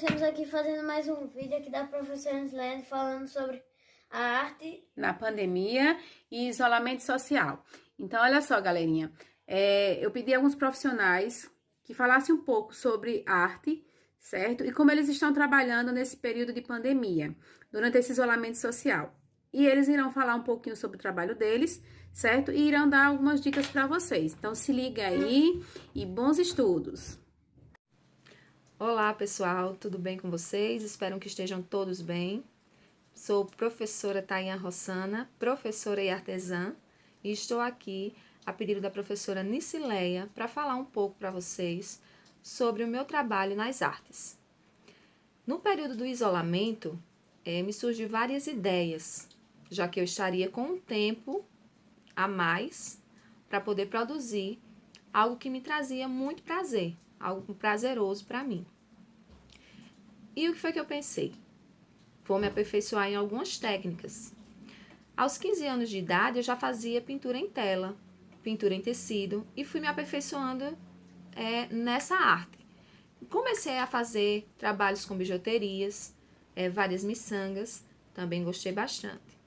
estamos aqui fazendo mais um vídeo aqui da professora Anslene falando sobre a arte na pandemia e isolamento social. Então, olha só, galerinha, eu pedi a alguns profissionais que falassem um pouco sobre arte, certo? E como eles estão trabalhando nesse período de pandemia, durante esse isolamento social. E eles irão falar um pouquinho sobre o trabalho deles, certo? E irão dar algumas dicas para vocês. Então, se liga aí e bons estudos! Olá, pessoal, tudo bem com vocês? Espero que estejam todos bem. Sou professora Tainha Rossana, professora e artesã, e estou aqui a pedido da professora Nicileia para falar um pouco para vocês sobre o meu trabalho nas artes. No período do isolamento, me surgiu várias ideias, já que eu estaria com um tempo a mais para poder produzir algo que me trazia muito prazer, algo prazeroso para mim. E o que foi que eu pensei? Vou me aperfeiçoar em algumas técnicas. Aos 15 anos de idade, eu já fazia pintura em tela, pintura em tecido e fui me aperfeiçoando nessa arte. Comecei a fazer trabalhos com bijuterias, várias miçangas, também gostei bastante.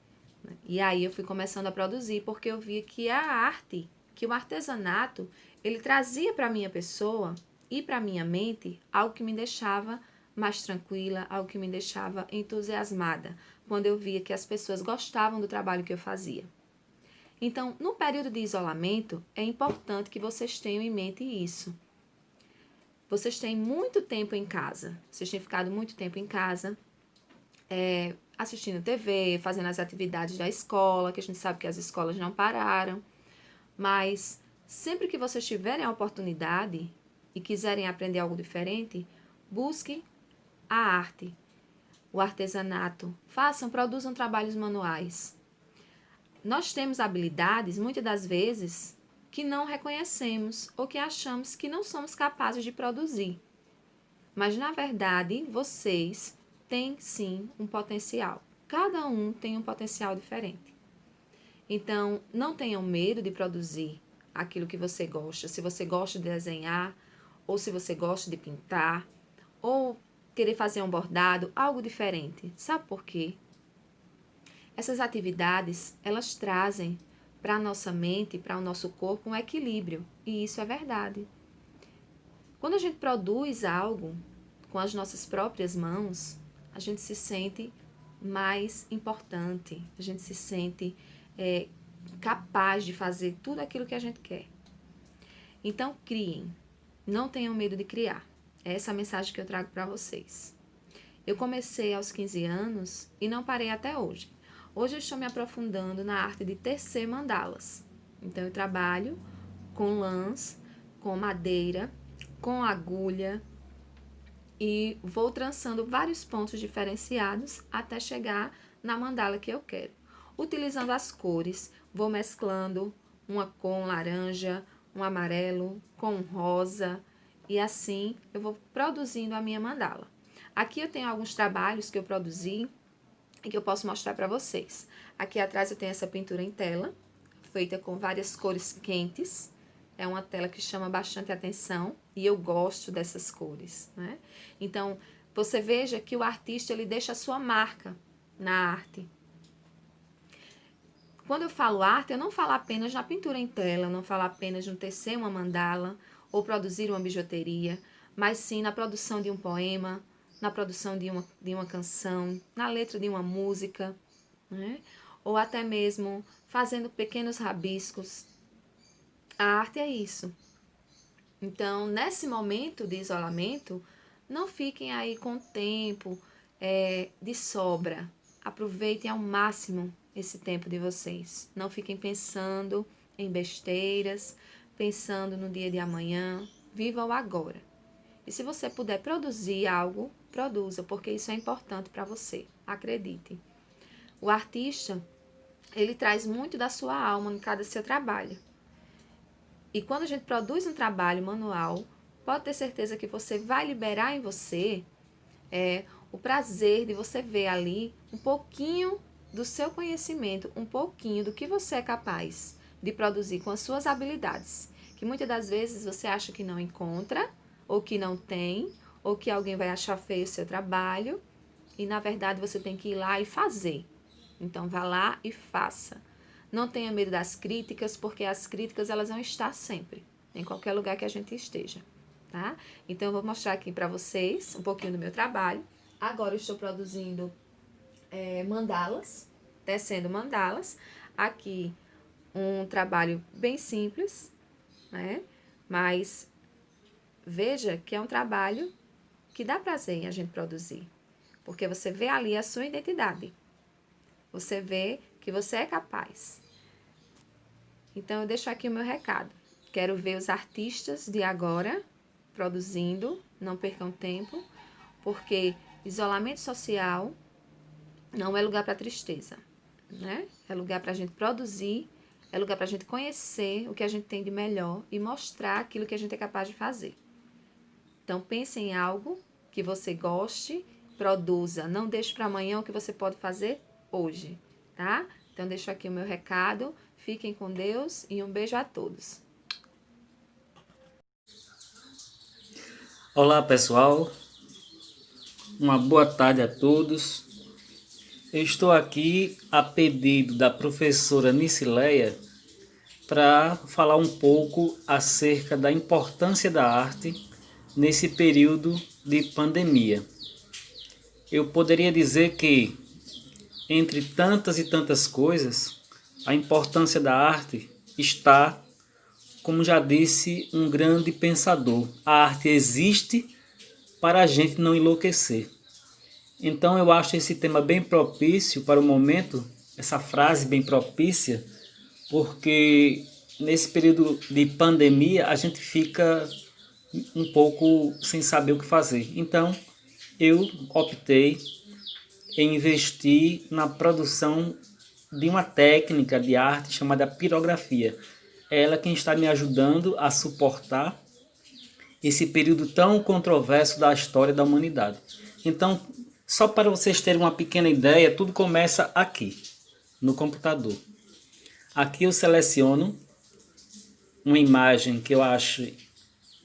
E aí eu fui começando a produzir porque eu via que a arte, que o artesanato, ele trazia para a minha pessoa e para a minha mente algo que me deixava mais tranquila, algo que me deixava entusiasmada, quando eu via que as pessoas gostavam do trabalho que eu fazia. Então, no período de isolamento, é importante que vocês tenham em mente isso. Vocês têm muito tempo em casa, vocês têm ficado muito tempo em casa, assistindo TV, fazendo as atividades da escola, que a gente sabe que as escolas não pararam, mas sempre que vocês tiverem a oportunidade e quiserem aprender algo diferente, busquem a arte, o artesanato, produzam trabalhos manuais. Nós temos habilidades, muitas das vezes, que não reconhecemos ou que achamos que não somos capazes de produzir. Mas, na verdade, vocês têm sim um potencial. Cada um tem um potencial diferente. Então, não tenham medo de produzir aquilo que você gosta. Se você gosta de desenhar, ou se você gosta de pintar, ou querer fazer um bordado, algo diferente. Sabe por quê? Essas atividades, elas trazem para a nossa mente, para o nosso corpo, um equilíbrio. E isso é verdade. Quando a gente produz algo com as nossas próprias mãos, a gente se sente mais importante. A gente se sente capaz de fazer tudo aquilo que a gente quer. Então, criem. Não tenham medo de criar. É essa a mensagem que eu trago para vocês. Eu comecei aos 15 anos e não parei até hoje. Hoje eu estou me aprofundando na arte de tecer mandalas. Então eu trabalho com lãs, com madeira, com agulha e vou trançando vários pontos diferenciados até chegar na mandala que eu quero. Utilizando as cores, vou mesclando uma com laranja, um amarelo, com rosa, e assim eu vou produzindo a minha mandala. Aqui eu tenho alguns trabalhos que eu produzi e que eu posso mostrar para vocês. Aqui atrás eu tenho essa pintura em tela, feita com várias cores quentes. É uma tela que chama bastante atenção e eu gosto dessas cores, né? Então, você veja que o artista ele deixa a sua marca na arte. Quando eu falo arte, eu não falo apenas na pintura em tela, eu não falo apenas no tecer uma mandala ou produzir uma bijuteria, mas sim na produção de um poema, na produção de uma canção, na letra de uma música, né? Ou até mesmo fazendo pequenos rabiscos. A arte é isso. Então, nesse momento de isolamento, não fiquem aí com tempo de sobra. Aproveitem ao máximo esse tempo de vocês. Não fiquem pensando em besteiras, pensando no dia de amanhã. Viva o agora. E se você puder produzir algo, produza, porque isso é importante para você. Acredite. O artista, ele traz muito da sua alma em cada seu trabalho. E quando a gente produz um trabalho manual, pode ter certeza que você vai liberar em você o prazer de você ver ali um pouquinho do seu conhecimento, um pouquinho do que você é capaz de produzir com as suas habilidades. Que muitas das vezes você acha que não encontra, ou que não tem, ou que alguém vai achar feio o seu trabalho, e na verdade você tem que ir lá e fazer. Então vá lá e faça. Não tenha medo das críticas, porque as críticas elas vão estar sempre, em qualquer lugar que a gente esteja, tá? Então eu vou mostrar aqui para vocês um pouquinho do meu trabalho. Agora eu estou produzindo mandalas, tecendo mandalas. Aqui um trabalho bem simples, né? Mas veja que é um trabalho que dá prazer em a gente produzir, porque você vê ali a sua identidade. Você vê que você é capaz. Então, eu deixo aqui o meu recado. Quero ver os artistas de agora produzindo, não percam tempo, porque isolamento social não é lugar para tristeza, né? É lugar para a gente produzir, é lugar para a gente conhecer o que a gente tem de melhor e mostrar aquilo que a gente é capaz de fazer. Então, pense em algo que você goste, produza. Não deixe para amanhã o que você pode fazer hoje, tá? Então, deixo aqui o meu recado. Fiquem com Deus e um beijo a todos. Olá, pessoal. Uma boa tarde a todos. Eu estou aqui a pedido da professora Nicileia para falar um pouco acerca da importância da arte nesse período de pandemia. Eu poderia dizer que, entre tantas e tantas coisas, a importância da arte está, como já disse um grande pensador, a arte existe para a gente não enlouquecer. Então eu acho esse tema bem propício para o momento, essa frase bem propícia, porque nesse período de pandemia a gente fica um pouco sem saber o que fazer. Então eu optei em investir na produção de uma técnica de arte chamada pirografia. É ela quem está me ajudando a suportar esse período tão controverso da história da humanidade. Então, só para vocês terem uma pequena ideia, tudo começa aqui, no computador. Aqui eu seleciono uma imagem que eu acho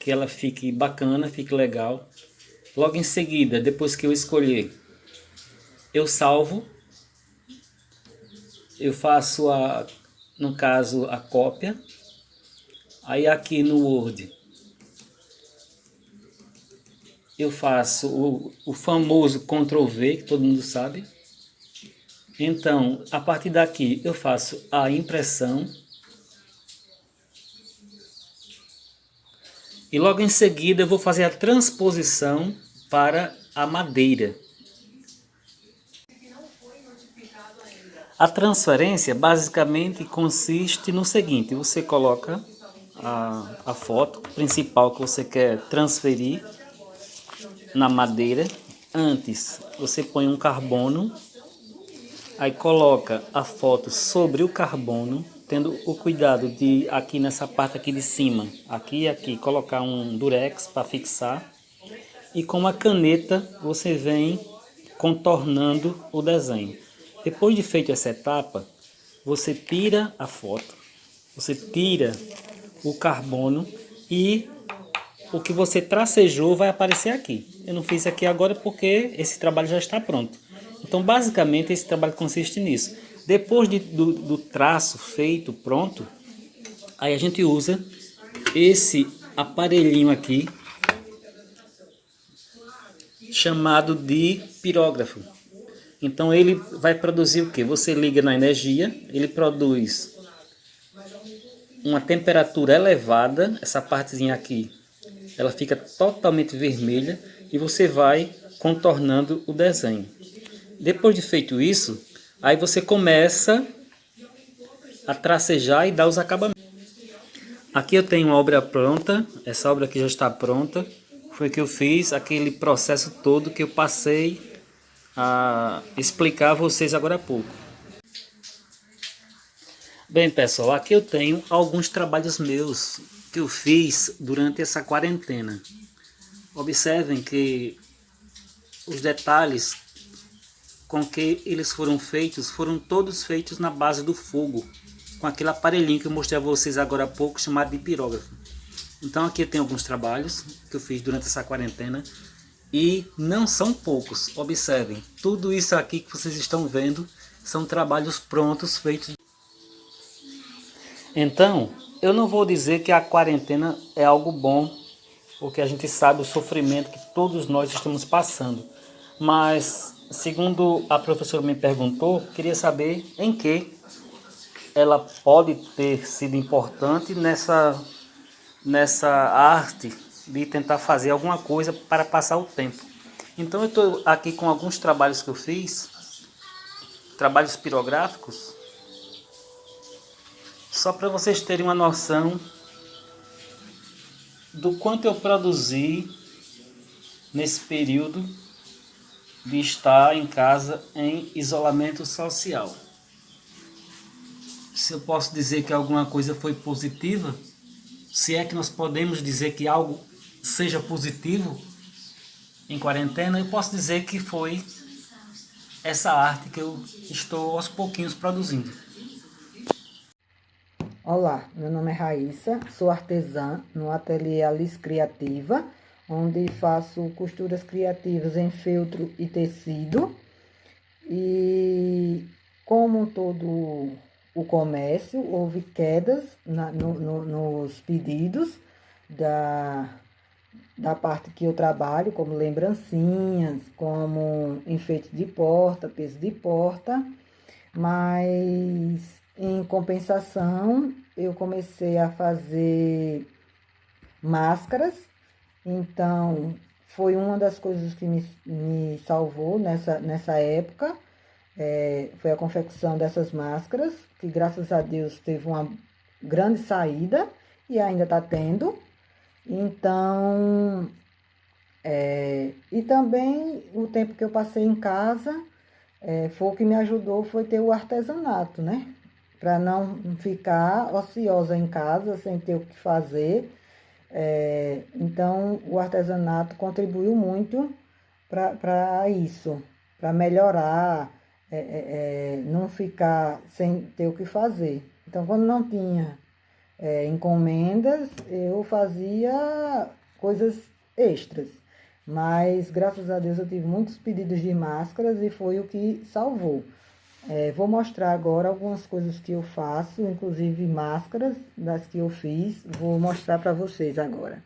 que ela fique bacana, fique legal. Logo em seguida, depois que eu escolher, eu salvo. Eu faço, no caso, a cópia. Aí aqui no Word, eu faço o famoso Ctrl V, que todo mundo sabe. Então, a partir daqui, eu faço a impressão. E logo em seguida, eu vou fazer a transposição para a madeira. A transferência basicamente consiste no seguinte: você coloca a foto principal que você quer transferir na madeira. Antes você põe um carbono, aí coloca a foto sobre o carbono, tendo o cuidado de aqui nessa parte aqui de cima, aqui e aqui, colocar um durex para fixar, e com uma caneta você vem contornando o desenho. Depois de feita essa etapa, você tira a foto, você tira o carbono e o que você tracejou vai aparecer aqui. Eu não fiz aqui agora porque esse trabalho já está pronto. Então, basicamente, esse trabalho consiste nisso. Depois do traço feito, pronto, aí a gente usa esse aparelhinho aqui, chamado de pirógrafo. Então ele vai produzir o que? Você liga na energia, ele produz uma temperatura elevada, essa partezinha aqui, ela fica totalmente vermelha e você vai contornando o desenho. Depois de feito isso, aí você começa a tracejar e dar os acabamentos. Aqui eu tenho uma obra pronta, essa obra aqui já está pronta, foi que eu fiz aquele processo todo que eu passei a explicar a vocês agora há pouco. Bem, pessoal, aqui eu tenho alguns trabalhos meus que eu fiz durante essa quarentena. Observem que os detalhes com que eles foram todos feitos na base do fogo, com aquele aparelhinho que eu mostrei a vocês agora há pouco, chamado de pirógrafo. Então aqui eu tenho alguns trabalhos que eu fiz durante essa quarentena. E não são poucos, observem, tudo isso aqui que vocês estão vendo são trabalhos prontos, feitos. Então, eu não vou dizer que a quarentena é algo bom, porque a gente sabe o sofrimento que todos nós estamos passando. Mas, segundo a professora me perguntou, queria saber em que ela pode ter sido importante nessa arte de tentar fazer alguma coisa para passar o tempo. Então eu estou aqui com alguns trabalhos que eu fiz, trabalhos pirográficos, só para vocês terem uma noção do quanto eu produzi nesse período de estar em casa em isolamento social. Se eu posso dizer que alguma coisa foi positiva, se é que nós podemos dizer que algo seja positivo em quarentena, eu posso dizer que foi essa arte que eu estou aos pouquinhos produzindo. Olá, meu nome é Raíssa, sou artesã no ateliê Alice Criativa, onde faço costuras criativas em feltro e tecido. E como todo o comércio, houve quedas nos pedidos da parte que eu trabalho, como lembrancinhas, como enfeite de porta, peso de porta, mas em compensação eu comecei a fazer máscaras, então foi uma das coisas que me salvou nessa época, foi a confecção dessas máscaras, que graças a Deus teve uma grande saída e ainda está tendo. Então, e também o tempo que eu passei em casa, foi o que me ajudou, foi ter o artesanato, né? Para não ficar ociosa em casa, sem ter o que fazer. Então, o artesanato contribuiu muito para isso, para melhorar, não ficar sem ter o que fazer. Então, quando não tinha encomendas, eu fazia coisas extras. Mas, graças a Deus, eu tive muitos pedidos de máscaras e foi o que salvou. Vou mostrar agora algumas coisas que eu faço, inclusive máscaras das que eu fiz. Vou mostrar para vocês agora.